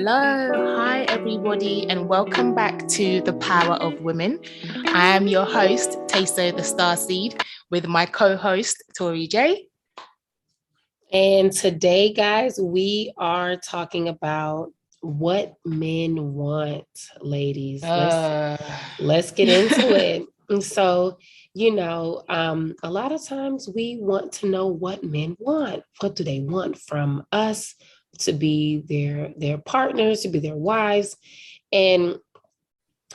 Hello, hi everybody, and welcome back to The Power of Women. I am your host, Taso the Starseed, with my co-host, Tori J. And today, guys, we are talking about what men want, ladies. Let's get into it. And so, a lot of times we want to know what men want. What do they want from us to be their partners, to be their wives? And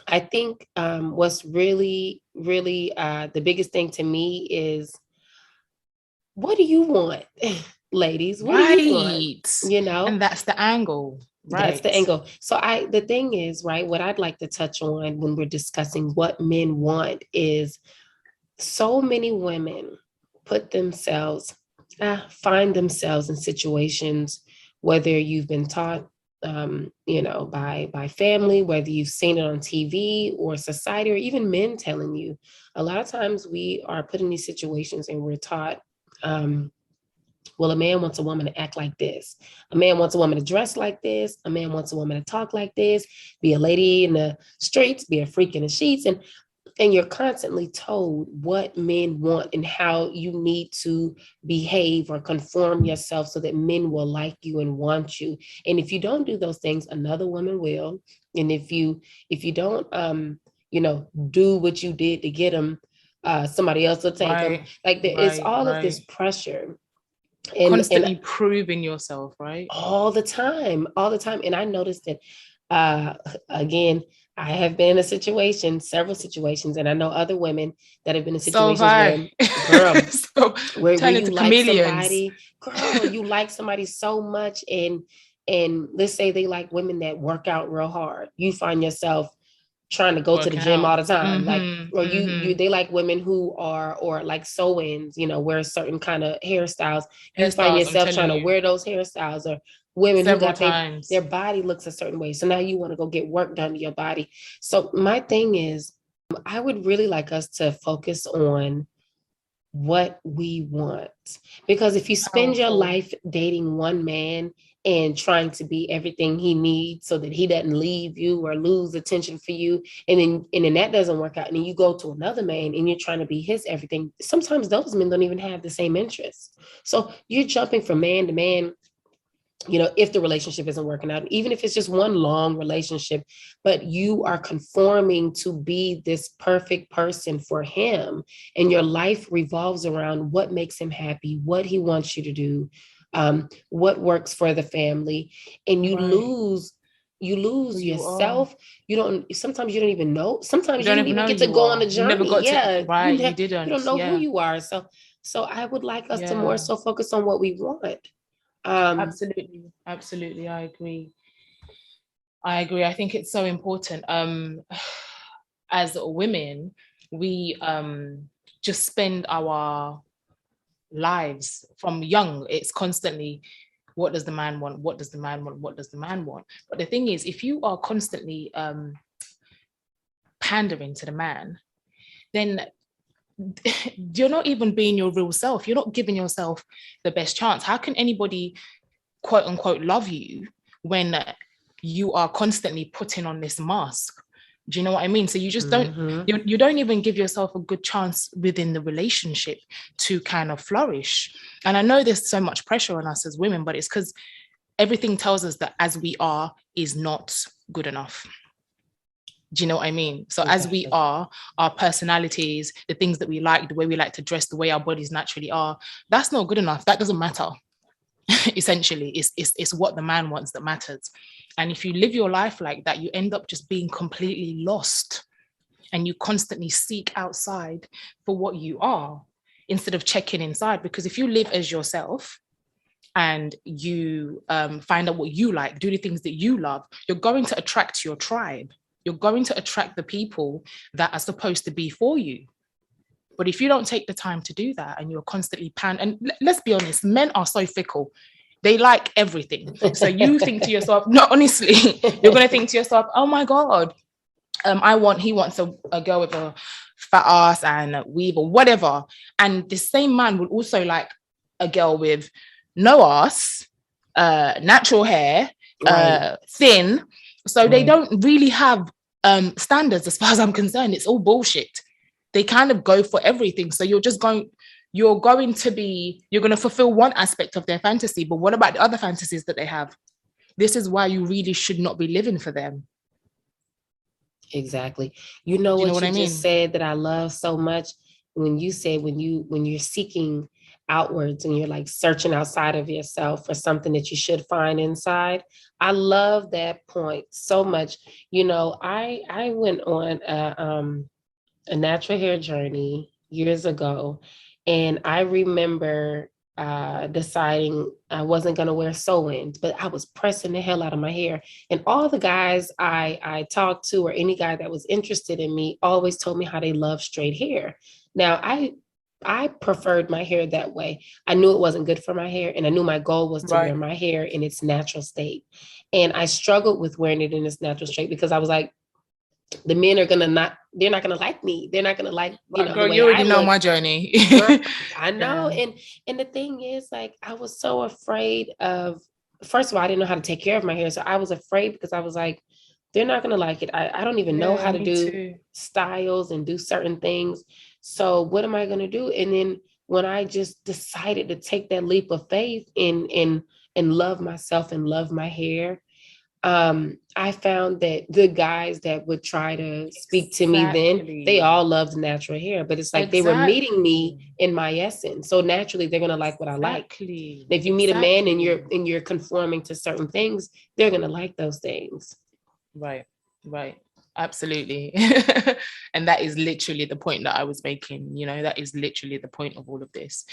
I think what's really, really the biggest thing to me is, what do you want? Ladies, what do you want? Right. And that's the angle. That's the angle. So the thing is, right, what I'd like to touch on when we're discussing what men want is so many women find themselves in situations, whether you've been taught, by family, whether you've seen it on TV or society, or even men telling you. A lot of times we are put in these situations and we're taught, well, a man wants a woman to act like this. A man wants a woman to dress like this. A man wants a woman to talk like this, be a lady in the streets, be a freak in the sheets. And you're constantly told what men want and how you need to behave or conform yourself so that men will like you and want you. And if you don't do those things, another woman will. And if you don't, do what you did to get them, somebody else will take them. It's all of this pressure. Constantly proving yourself, right? All the time. And I noticed that, again, I have been in several situations, and I know other women that have been in situations where you like somebody, girl, you like somebody so much, and let's say they like women that work out real hard. You find yourself trying to go to the gym all the time, they like women who are, or like sew-ins, wear certain kind of hairstyles. You find yourself trying to wear those hairstyles, or women who got their body looks a certain way. So now you want to go get work done to your body. So my thing is, I would really like us to focus on what we want, because if you spend your life dating one man and trying to be everything he needs so that he doesn't leave you or lose attention for you, and then that doesn't work out, and then you go to another man and you're trying to be his everything, sometimes those men don't even have the same interests. So you're jumping from man to man, if the relationship isn't working out, even if it's just one long relationship, but you are conforming to be this perfect person for him, and your life revolves around what makes him happy, what he wants you to do, what works for the family, and you lose yourself. Sometimes you don't even know. Sometimes you didn't even get to go on the journey. You don't know who you are. So I would like us to more so focus on what we want. Absolutely. I agree. I think it's so important. As women, we just spend our lives from young. It's constantly, what does the man want? What does the man want? What does the man want? But the thing is, if you are constantly pandering to the man, then you're not even being your real self. You're not giving yourself the best chance. How can anybody, quote unquote, love you when you are constantly putting on this mask? Do you know what I mean? So you just don't, you don't even give yourself a good chance within the relationship to kind of flourish. And I know there's so much pressure on us as women, but it's because everything tells us that as we are is not good enough. Do you know what I mean? So exactly. As we are, our personalities, the things that we like, the way we like to dress, the way our bodies naturally are, that's not good enough. That doesn't matter. Essentially, it's what the man wants that matters. And if you live your life like that, you end up just being completely lost, and you constantly seek outside for what you are instead of checking inside. Because if you live as yourself and you find out what you like, do the things that you love, you're going to attract your tribe. You're going to attract the people that are supposed to be for you. But if you don't take the time to do that, and you're constantly and let's be honest, men are so fickle. They like everything. So you think to yourself, no, honestly, you're going to think to yourself, oh my God, he wants a girl with a fat ass and a weave or whatever. And the same man will also like a girl with no ass, natural hair, thin. So they don't really have standards as far as I'm concerned. It's all bullshit. They kind of go for everything. So you're going to fulfill one aspect of their fantasy, but what about the other fantasies that they have? This is why you really should not be living for them. Exactly. You know what you just said that I love so much? When you say when you're seeking outwards and you're like searching outside of yourself for something that you should find inside. I love that point so much. You know, I went on a natural hair journey years ago, and I remember deciding I wasn't going to wear sew-ins, but I was pressing the hell out of my hair. And all the guys I talked to, or any guy that was interested in me, always told me how they love straight hair. Now, I preferred my hair that way. I knew it wasn't good for my hair, and I knew my goal was to wear my hair in its natural state. And I struggled with wearing it in its natural state because I was like, the men are they're not gonna like me. They're not gonna like, girl, the way you already know my journey. Girl, I know. Yeah. And the thing is, like, I was so afraid of, first of all, I didn't know how to take care of my hair. So I was afraid because I was like, they're not gonna like it. I don't even know how to do styles and do certain things. So what am I gonna do? And then when I just decided to take that leap of faith and love myself and love my hair, I found that the guys that would try to speak to me then, they all loved natural hair, but it's like they were meeting me in my essence. So naturally they're going to like what I like. If you meet a man and you're conforming to certain things, they're going to like those things. Right. Absolutely. And that is literally the point that I was making. You know, that is literally the point of all of this.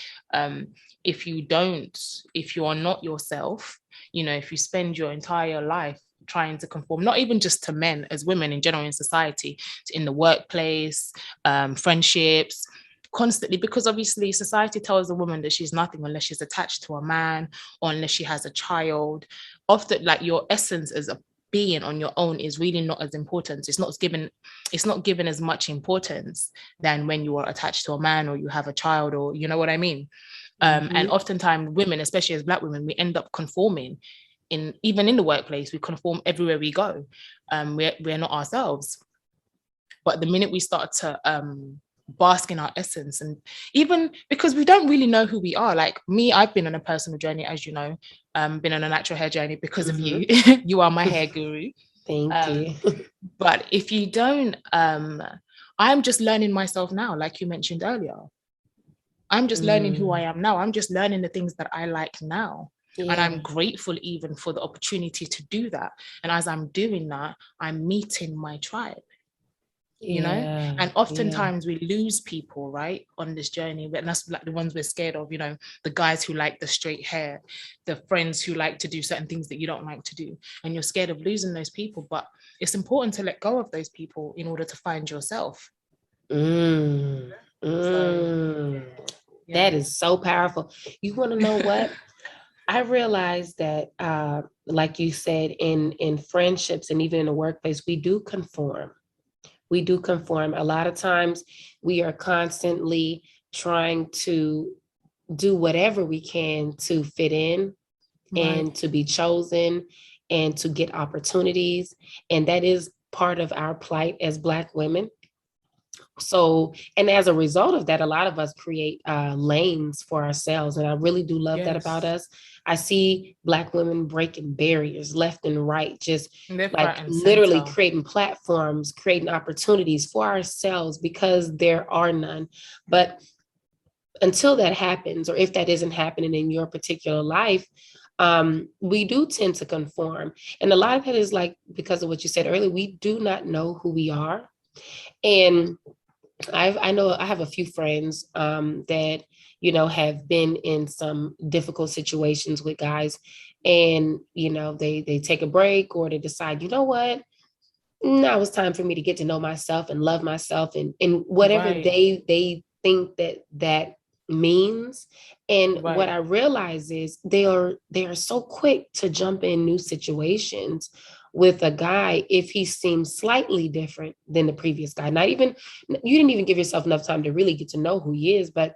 If you are not yourself, you know, if you spend your entire life trying to conform, not even just to men, as women in general in society, in the workplace, friendships, constantly, because obviously society tells a woman that she's nothing unless she's attached to a man or unless she has a child. Often, like, your essence as a being on your own is really not as important. It's not given as much importance than when you are attached to a man or you have a child, or you know what I mean. And oftentimes women, especially as Black women, we end up conforming even in the workplace. We conform everywhere we go. We're not ourselves. But the minute we start to bask in our essence, and even because we don't really know who we are, like me, I've been on a personal journey, as you know, been on a natural hair journey because of you. You are my hair guru. Thank you. But if you don't, I'm just learning myself now, like you mentioned earlier. I'm just learning who I am now. I'm just learning the things that I like now. Yeah. And I'm grateful even for the opportunity to do that. And as I'm doing that, I'm meeting my tribe. You know, and oftentimes we lose people, right, on this journey, and that's like the ones we're scared of, you know, the guys who like the straight hair, the friends who like to do certain things that you don't like to do, and you're scared of losing those people. But it's important to let go of those people in order to find yourself. That is so powerful. You want to know what? I realized that, like you said, in friendships and even in the workplace, we do conform. A lot of times we are constantly trying to do whatever we can to fit in and to be chosen and to get opportunities. And that is part of our plight as Black women. So, and as a result of that, a lot of us create lanes for ourselves. And I really do love that about us. I see Black women breaking barriers left and right, just like literally creating platforms, creating opportunities for ourselves because there are none. But until that happens, or if that isn't happening in your particular life, we do tend to conform. And a lot of that is like, because of what you said earlier, we do not know who we are. And I know I have a few friends that, you know, have been in some difficult situations with guys, and, you know, they take a break, or they decide, you know what, now it's time for me to get to know myself and love myself and whatever they think that means. And what I realize is they are so quick to jump in new situations with a guy if he seems slightly different than the previous guy. You didn't even give yourself enough time to really get to know who he is, but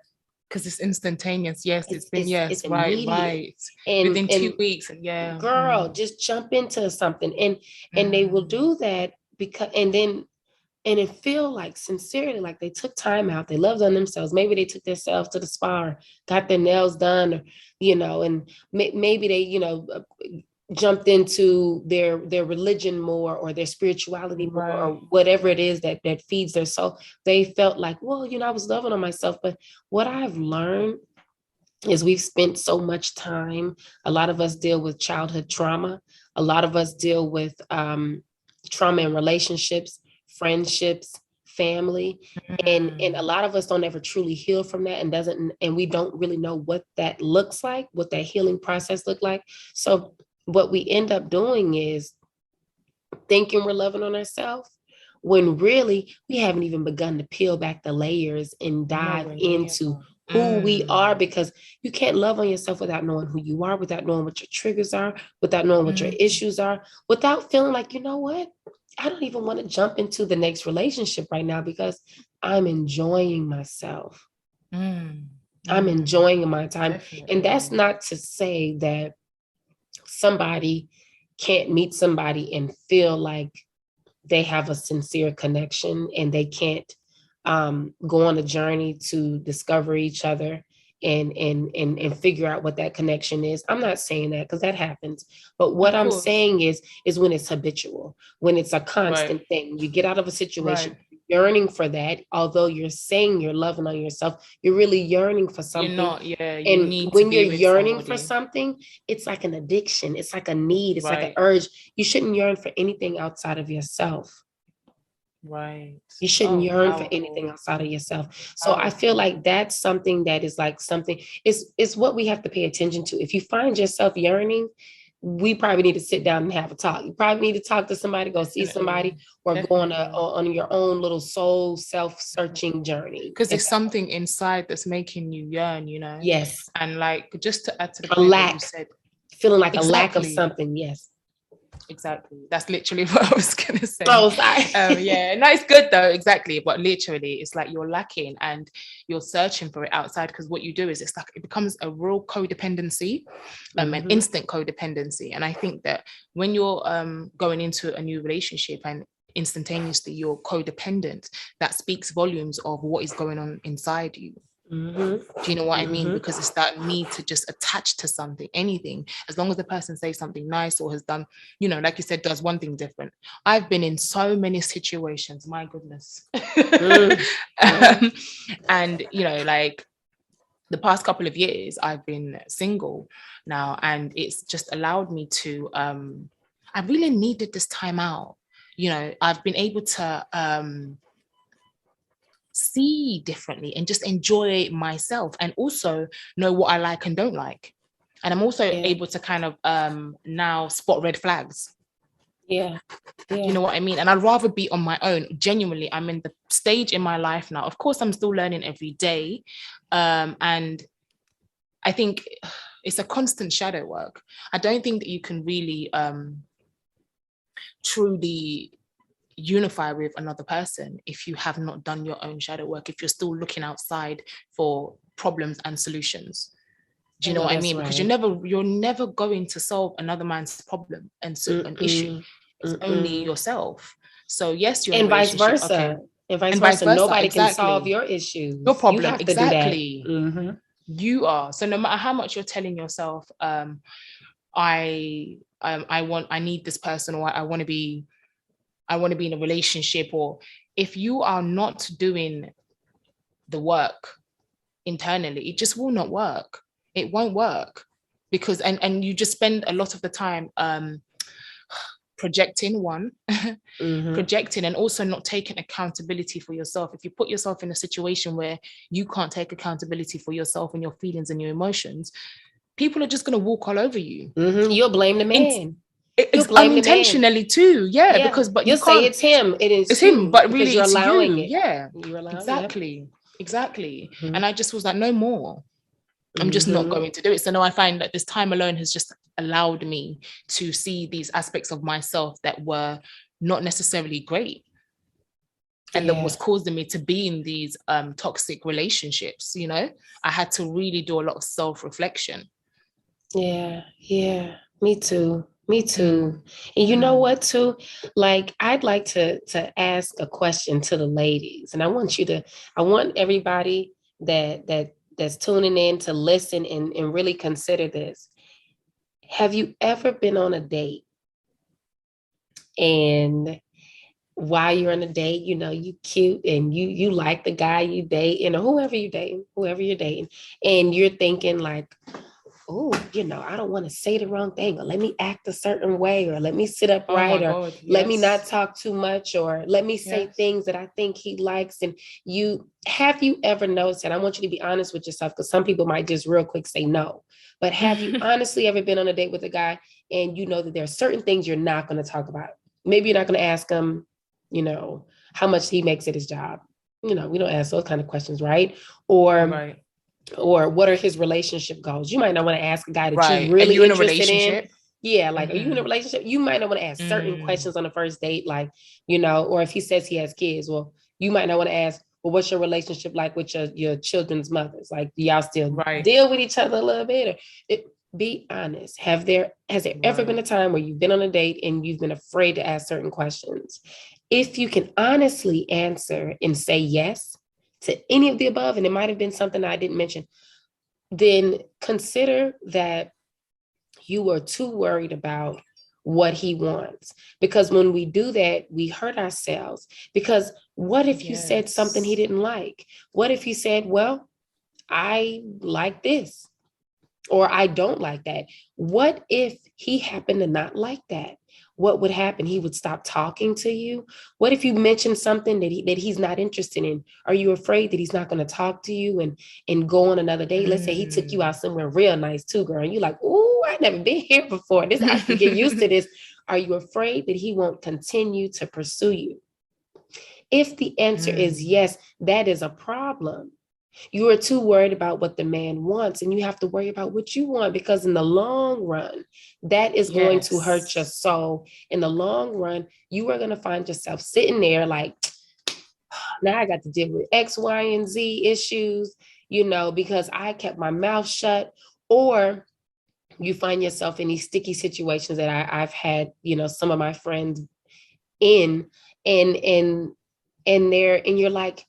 Because it's instantaneous. Yes, it's been, it's right. And within 2 weeks. And girl, just jump into something. And they will do that because, and it feel like sincerely, like they took time out, they loved on themselves. Maybe they took themselves to the spa, or got their nails done, or, and maybe they, jumped into their religion more, or their spirituality more, or whatever it is that feeds their soul. They felt like, well, I was loving on myself. But what I've learned is we've spent so much time. A lot of us deal with childhood trauma. A lot of us deal with trauma in relationships, friendships, family. And a lot of us don't ever truly heal from that, and we don't really know what that looks like, what that healing process looked like. So what we end up doing is thinking we're loving on ourselves, when really we haven't even begun to peel back the layers and dive into who we are, because you can't love on yourself without knowing who you are, without knowing what your triggers are, without knowing what your issues are, without feeling like, you know what, I don't even want to jump into the next relationship right now because I'm enjoying myself. I'm enjoying my time. Definitely. And that's not to say that somebody can't meet somebody and feel like they have a sincere connection, and they can't go on a journey to discover each other and figure out what that connection is. I'm not saying that, because that happens. But what I'm saying is when it's habitual, when it's a constant thing. You get out of a situation yearning for that, although you're saying you're loving on yourself, you're really yearning for something. You're not, and when you're yearning for something, it's like an addiction. It's like a need. It's like an urge. You shouldn't yearn for anything outside of yourself. You shouldn't yearn for anything outside of yourself. So I feel like that's something that is like something, it's what we have to pay attention to. If you find yourself yearning, we probably need to sit down and have a talk. You probably need to talk to somebody, go see somebody, or go on your own little soul self-searching journey. Because there's something inside that's making you yearn, Yes. And like, just to add to the point that you said, feeling like a lack of something. Yes. Exactly. That's literally what I was gonna say. Oh, sorry. No, it's good though. Exactly. But literally, it's like you're lacking and you're searching for it outside, because what you do is it's like it becomes a real codependency, an instant codependency. And I think that when you're going into a new relationship and instantaneously you're codependent, that speaks volumes of what is going on inside you. Do you know what I mean? Because it's that need to just attach to something, anything, as long as the person says something nice or has done, like you said, does one thing different. I've been in so many situations, my goodness. And like the past couple of years I've been single now, and it's just allowed me to I really needed this time out. I've been able to see differently and just enjoy myself, and also know what I like and don't like. And I'm also able to kind of now spot red flags. Yeah. You know what I mean? And I'd rather be on my own. Genuinely, I'm in the stage in my life now. Of course, I'm still learning every day. And I think it's a constant shadow work. I don't think that you can really truly unify with another person if you have not done your own shadow work, if you're still looking outside for problems and solutions. Do you know what I mean? Because you're never going to solve another man's problem and an issue. It's only yourself. So yes, you're and vice versa. Okay. And vice versa. Nobody can solve your issues. Your problem. You have exactly. To do that. You are. So no matter how much you're telling yourself, I need this person, or I want to be in a relationship, or if you are not doing the work internally, it just will not work. It won't work, because and you just spend a lot of the time projecting, and also not taking accountability for yourself. If you put yourself in a situation where you can't take accountability for yourself and your feelings and your emotions, people are just going to walk all over you. You'll blame the man. It's unintentionally too, because you say it's him. It's him, but really you're it's allowing you. It. Yeah, you're allowing exactly. And I just was like, no more. I'm just not going to do it. So now I find that this time alone has just allowed me to see these aspects of myself that were not necessarily great. and that was causing me to be in these toxic relationships. You know, I had to really do a lot of self-reflection. Yeah, me too. And you know what too? Like, I'd like to ask a question to the ladies, and I want everybody that's tuning in to listen and really consider this. Have you ever been on a date, and while you're on a date, you know, you cute and you like the guy you date, and whoever you're dating, and you're thinking like, oh, you know, I don't want to say the wrong thing, or let me act a certain way, or let me sit upright, or God, let me not talk too much, or let me say things that I think he likes. And have you ever noticed, and I want you to be honest with yourself, because some people might just real quick say no, but have you honestly ever been on a date with a guy and you know that there are certain things you're not going to talk about? Maybe you're not going to ask him, you know, how much he makes at his job. You know, we don't ask those kind of questions, right? Or what are his relationship goals? You might not want to ask a guy that you're really interested in. Yeah, like, are you in a relationship? You might not want to ask certain questions on the first date, like, you know, or if he says he has kids, well, you might not want to ask, well, what's your relationship like with your children's mothers? Like, do y'all still deal with each other a little bit? Or be honest. Has there ever been a time where you've been on a date and you've been afraid to ask certain questions? If you can honestly answer and say yes to any of the above, and it might have been something I didn't mention, then consider that you were too worried about what he wants. Because when we do that, we hurt ourselves. Because what if you said something he didn't like? What if he said, well, I like this, or I don't like that? What if he happened to not like that? What would happen? He would stop talking to you. What if you mentioned something that he's not interested in? Are you afraid that he's not going to talk to you and go on another date? Let's say he took you out somewhere real nice too, girl, and you're like, oh, I've never been here before. I have to get used to this. Are you afraid that he won't continue to pursue you? If the answer is yes, that is a problem. You are too worried about what the man wants, and you have to worry about what you want, because in the long run, that is going to hurt your soul. In the long run, you are going to find yourself sitting there like, now I got to deal with X, Y, and Z issues, you know, because I kept my mouth shut. Or you find yourself in these sticky situations that I've had, you know, some of my friends in, and you're like,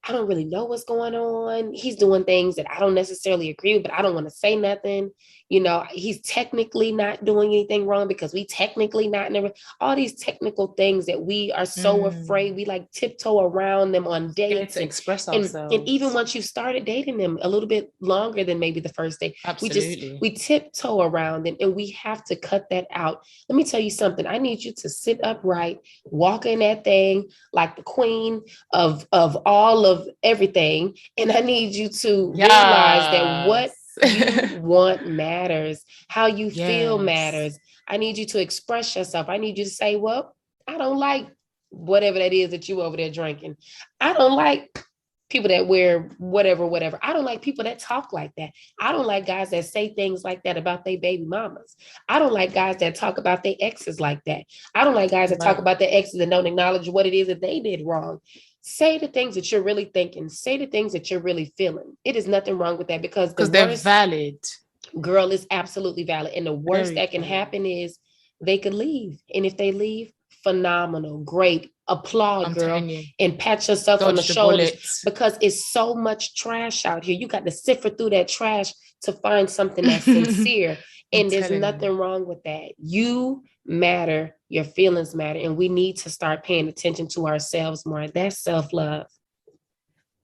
I don't really know what's going on. He's doing things that I don't necessarily agree with, but I don't want to say nothing. You know, he's technically not doing anything wrong because we technically not never, all these technical things that we are so afraid, we like tiptoe around them on dates to express ourselves. And even once you started dating them a little bit longer than maybe the first date, we tiptoe around them, and we have to cut that out. Let me tell you something. I need you to sit upright, walk in that thing like the queen of all of everything. And I need you to realize that what you want matters, how you feel matters. I need you to express yourself. I need you to say, well, I don't like whatever that is that you over there drinking. I don't like people that wear whatever. I don't like people that talk like that. I don't like guys that say things like that about their baby mamas. I don't like guys that talk about their exes like that. I don't like guys that talk about their exes and don't acknowledge what it is that they did wrong. Say the things that you're really thinking. Say the things that you're really feeling. It is nothing wrong with that, because they're valid. Girl, is absolutely valid. And the worst that can happen is they could leave. And if they leave, phenomenal, great, applaud, girl, and pat yourself on the shoulders, because it's so much trash out here. You got to sift through that trash to find something that's sincere. And there's nothing wrong with that. You matter, your feelings matter, and we need to start paying attention to ourselves more. That's self-love.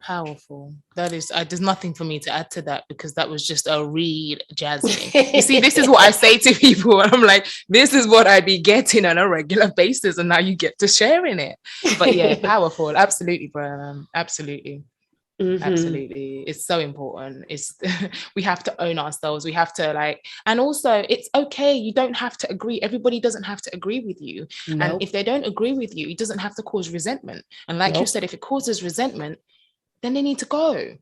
Powerful. That is, there's nothing for me to add to that, because that was just a read, Jasmine. You see, this is what I say to people. I'm like, this is what I'd be getting on a regular basis, and now you get to sharing it. But yeah, powerful. Absolutely, bro. Absolutely. Absolutely. It's so important. It's we have to own ourselves. We have to and also it's okay. You don't have to agree. Everybody doesn't have to agree with you. Nope. And if they don't agree with you, it doesn't have to cause resentment. And like you said, if it causes resentment, then they need to go.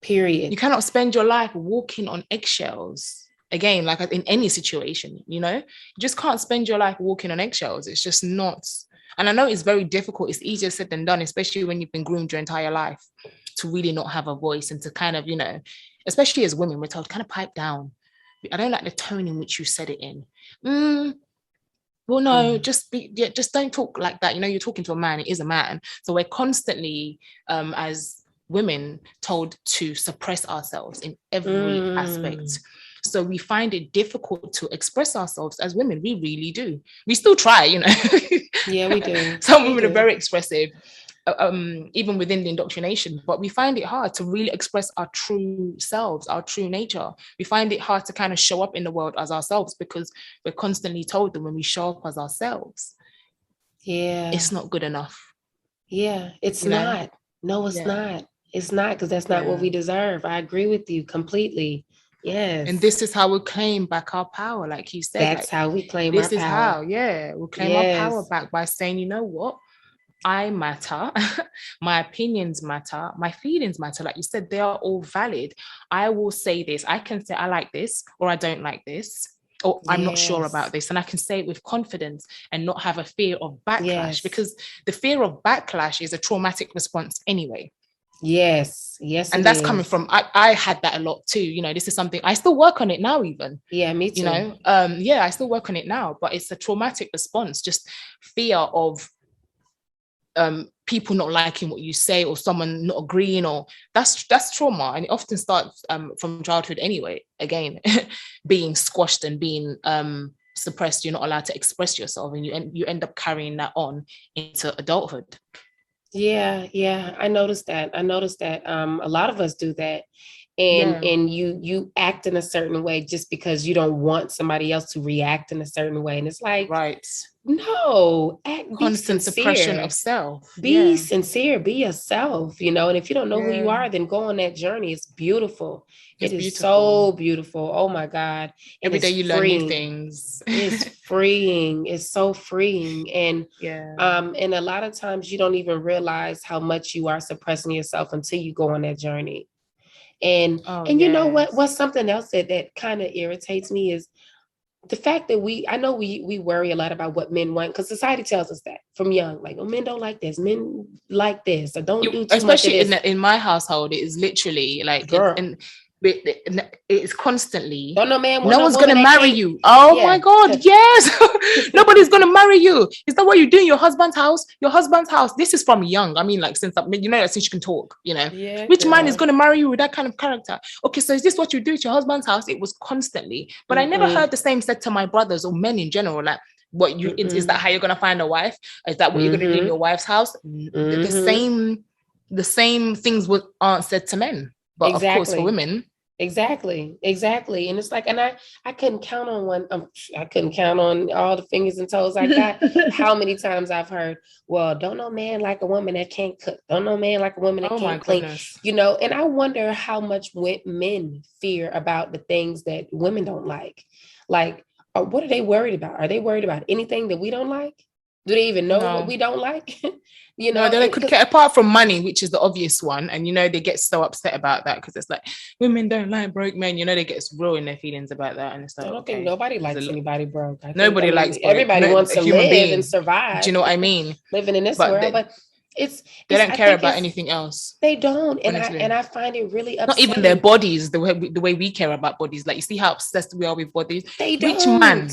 Period. You cannot spend your life walking on eggshells. Again, like in any situation, you know, you just can't spend your life walking on eggshells. It's just not. And I know it's very difficult. It's easier said than done, especially when you've been groomed your entire life to really not have a voice and to kind of, especially as women, we're told kind of pipe down. I don't like the tone in which you said it in. Well, no, just don't talk like that. You're talking to a man, it is a man. So we're constantly, as women, told to suppress ourselves in every aspect. So we find it difficult to express ourselves as women. We really do. We still try, Yeah, we do. Some women are very expressive, even within the indoctrination, but we find it hard to really express our true selves, our true nature. We find it hard to kind of show up in the world as ourselves because we're constantly told that when we show up as ourselves, it's not good enough. Yeah, it's not. No, it's not. It's not, because that's not what we deserve. I agree with you completely. Yes. And this is how we claim back our power, like you said. That's how we claim our power. This is how, we'll claim our power back by saying, you know what? I matter. My opinions matter. My feelings matter. Like you said, they are all valid. I will say this. I can say I like this or I don't like this, or I'm not sure about this. And I can say it with confidence and not have a fear of backlash, because the fear of backlash is a traumatic response anyway. Yes. And that's coming from, I had that a lot too. This is something I still work on it now even. Yeah, me too. I still work on it now, but it's a traumatic response, just fear of people not liking what you say or someone not agreeing, or that's trauma. And it often starts from childhood anyway, again, being squashed and being suppressed. You're not allowed to express yourself, and you end up carrying that on into adulthood. Yeah. I noticed that. A lot of us do that. And you act in a certain way just because you don't want somebody else to react in a certain way. And it's like, no, constant suppression of self. Be sincere, be yourself, and if you don't know who you are, then go on that journey. It's beautiful. It is so beautiful. Oh my God. Every day you learn new things. It's freeing. It's so freeing. And and a lot of times you don't even realize how much you are suppressing yourself until you go on that journey. And you know what's something else that kind of irritates me is the fact that we worry a lot about what men want, because society tells us that from young, like, men don't like this, men like this, or don't do too much of this. Especially in my household, it is literally like, it's constantly, no one's going to marry you. Oh my God, yes. Nobody's going to marry you. Is that what you do in your husband's house? Your husband's house. This is from young. I mean, like, since you can talk, which man is going to marry you with that kind of character? Okay, so is this what you do at your husband's house? It was constantly. But I never heard the same said to my brothers or men in general. Like, is that how you're going to find a wife? Is that what you're going to do in your wife's house? The same things aren't said to men, but of course for women. Exactly. And it's like, and I couldn't count on one. I couldn't count on all the fingers and toes I got. How many times I've heard, well, don't no man like a woman that can't cook. Don't no man like a woman that can't clean. Goodness. And I wonder how much men fear about the things that women don't like. Like, what are they worried about? Are they worried about anything that we don't like? Do they even know what we don't like? No, they could care, apart from money, which is the obvious one. And, they get so upset about that because it's like, women don't like broke men. They get real in their feelings about that. And it's like, I don't think nobody likes anybody broke. Nobody likes broke. Everybody wants to live and survive. Do you know what I mean? Living in this world. But they don't care about anything else. They don't. And I find it really upsetting. Not even their bodies, the way we care about bodies. Like, you see how obsessed we are with bodies? They don't. Which man?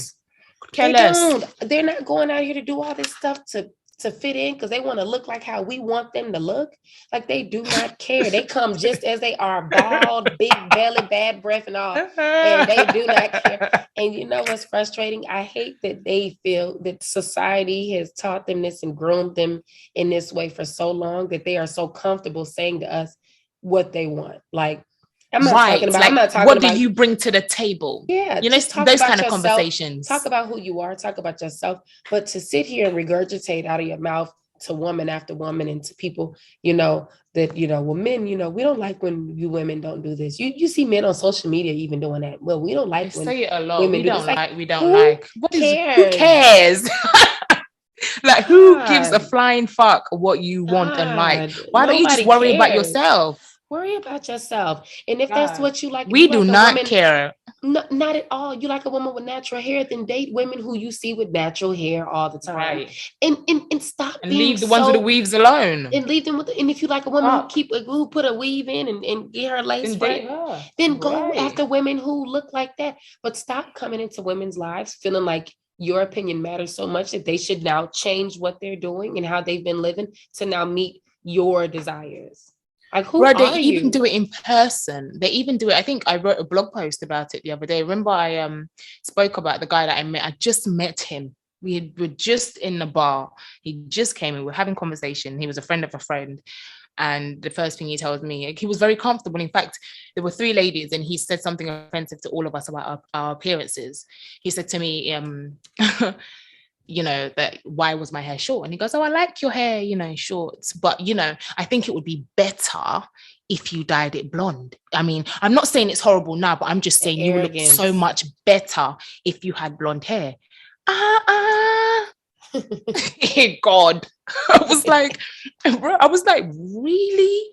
They don't. They're not going out here to do all this stuff to fit in because they want to look like how we want them to look. Like, they do not care. They come just as they are, bald, big belly, bad breath and all. And they do not care. And you know what's frustrating? I hate that they feel that society has taught them this and groomed them in this way for so long that they are so comfortable saying to us what they want. Like, I'm not talking about what do you bring to the table? Yeah. Those kind of conversations. Talk about who you are, talk about yourself. But to sit here and regurgitate out of your mouth to woman after woman and to people, that, well, men, we don't like when you women don't do this. You see men on social media even doing that. Well, we don't like when say it a lot. We don't like. Who cares? Like, who gives a flying fuck what you want and like? Why don't you just worry about yourself? Worry about yourself. And if that's what you like, we do not care. No, not at all. You like a woman with natural hair, then date women who you see with natural hair all the time. Right. And stop and being leave the ones with the weaves alone. And leave them with and if you like a woman who put a weave in and get her lace right, then go after women who look like that. But stop coming into women's lives feeling like your opinion matters so much that they should now change what they're doing and how they've been living to now meet your desires. Like, who are they you? even do it in person. They even do it. I think I wrote a blog post about it the other day. Remember, I spoke about the guy that I met. I just met him. We were just in the bar. He just came in. We were having conversation. He was a friend of a friend. And the first thing he told me, he was very comfortable. In fact, there were 3 ladies, and he said something offensive to all of us about our appearances. He said to me, you know, that why was my hair short? And he goes, oh, I like your hair, you know, short. But, you know, I think it would be better if you dyed it blonde. I mean, I'm not saying it's horrible now, but I'm just saying you look so much better if you had blonde hair. God. I was like, really?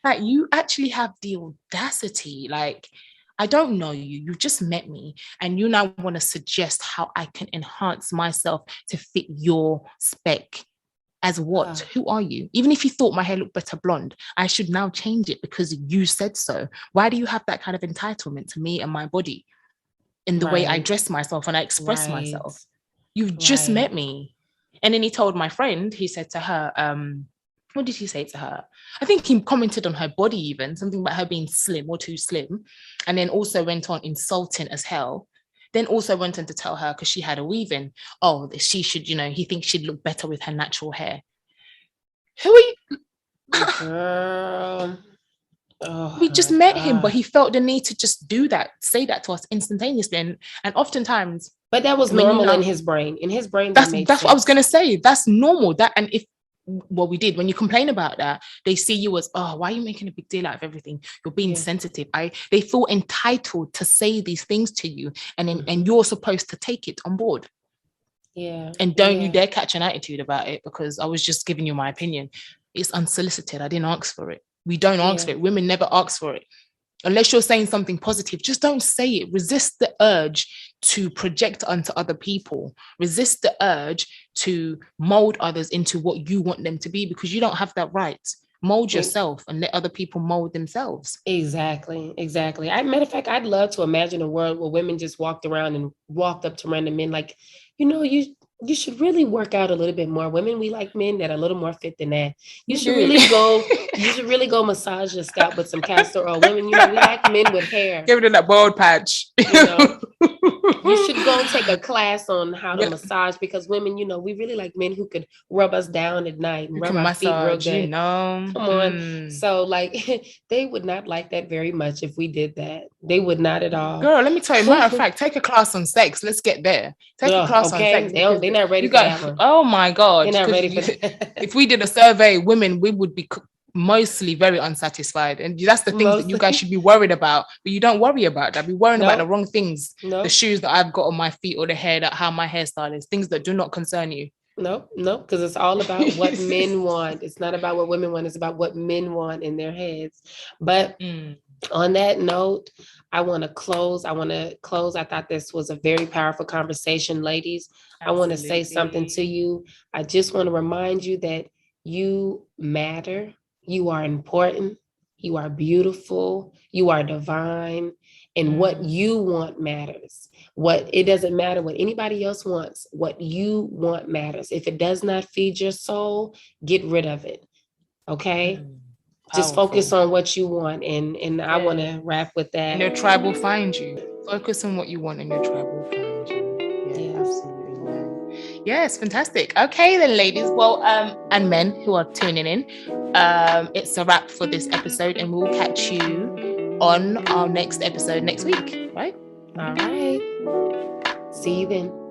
Like, you actually have the audacity? Like, I don't know you. You just met me, and you now want to suggest how I can enhance myself to fit your spec. As what? Who are you? Even if you thought my hair looked better blonde, I should now change it because you said so. Why do you have that kind of entitlement to me and my body in the way I dress myself and I express myself? You've just met me. And then he told my friend, he said to her, what did he say to her? I think he commented on her body even, something about her being slim or too slim. And then also went on insulting as hell. Then also went on to tell her, because she had a weave-in, oh, she should, you know, he thinks she'd look better with her natural hair. Who are you? Girl. Oh, we just met him, but he felt the need to just do that, say that to us instantaneously. And oftentimes. But that was normal in his brain. In his brain, that's what I was going to say. That's normal. That, and if what we did, when you complain about that, they see you as, oh, why are you making a big deal out of everything? You're being sensitive. They feel entitled to say these things to you, and then, and you're supposed to take it on board. Yeah. And don't you dare catch an attitude about it, because I was just giving you my opinion. It's unsolicited. I didn't ask for it. We don't ask for it. Women never ask for it. Unless you're saying something positive, just don't say it. Resist the urge to project onto other people. Resist the urge to mold others into what you want them to be, because you don't have that right. Mold yourself and let other people mold themselves. Exactly. Matter of fact, I'd love to imagine a world where women just walked around and walked up to random men like, you know, you should really work out a little bit more. Women, we like men that are a little more fit than that. You should really go massage your scalp with some castor oil. Women, you know, we like men with hair. Give it that bald patch. You know, you should go and take a class on how to massage, because women, you know, we really like men who could rub us down at night and rub our feet real good. You know. Come on. So like they would not like that very much if we did that. They would not at all. Girl, let me tell you, matter of fact, take a class on sex. Let's get there. Take a class on sex. They're not ready for that one. Oh my God. They're not ready for that. If we did a survey, women, we would be mostly very unsatisfied, and that's the things that you guys should be worried about, but you don't worry about that. Be worrying about the wrong things. The shoes that I've got on my feet, or the hair, that how my hairstyle is, things that do not concern you. No, because it's all about what men want. It's not about what women want. It's about what men want in their heads. But on that note, I want to close. I thought this was a very powerful conversation, ladies. Absolutely. I want to say something to you. I just want to remind you that you matter. You are important. You are beautiful. You are divine. And what you want matters. It doesn't matter what anybody else wants. What you want matters. If it does not feed your soul, get rid of it. Okay? Just focus on what you want. And I want to wrap with that. And your tribe will find you. Focus on what you want, and your tribe will find you. Yeah, absolutely. Yes, fantastic. Okay then, ladies. Well, and men who are tuning in, it's a wrap for this episode, and we'll catch you on our next episode next week, right? All right. See you then.